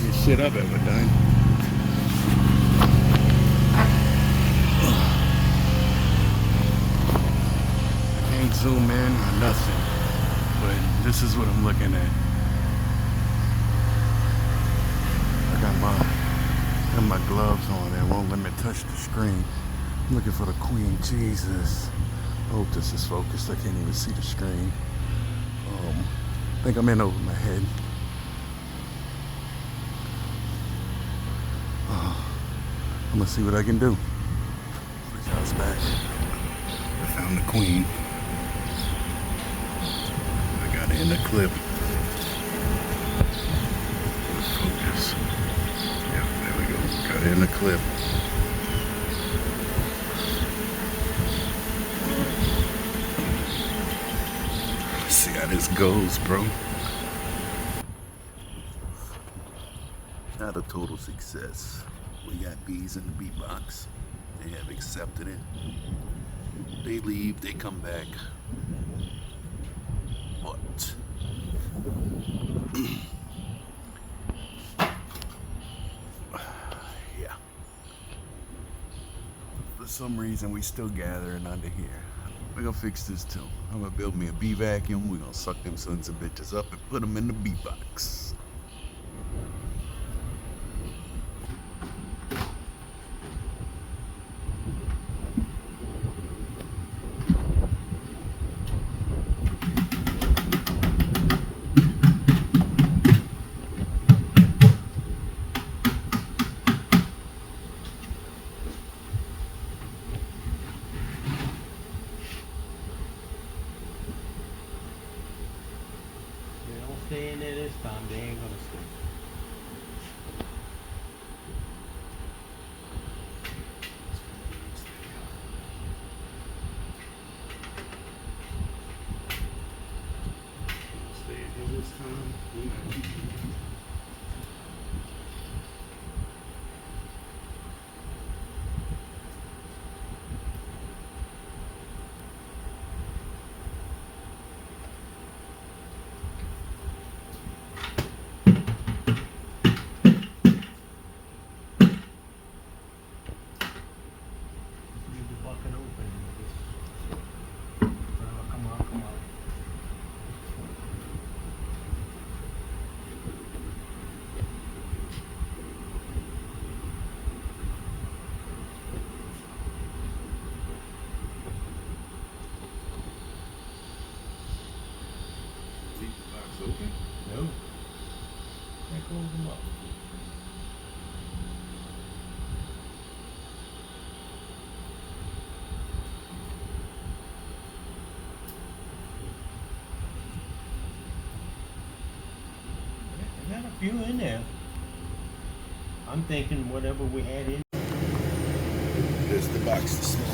craziest shit I've ever done. I can't zoom in or nothing, but this is what I'm looking at. I got my gloves on and won't let me touch the screen. I'm looking for the Queen. Jesus. I hope this is focused. I can't even see the screen. I think I'm in over my head. I'm gonna see what I can do. Put y'all's back. I found the Queen. I got it in the clip. Focus. Yeah, there we go. Got it in the clip. See how this goes, bro. Not a total success. We got bees in the bee box. They have accepted it. They leave, they come back. But yeah. For some reason we still gathering under here. We're gonna fix this too. I'm gonna build me a bee vacuum. We're gonna suck them sons of bitches up and put them in the bee box. Stay in there this time, they ain't gonna stay. Stay in here this time. Open? No. Can't close them up. I got a few in there. I'm thinking whatever we had in. There's the box this morning.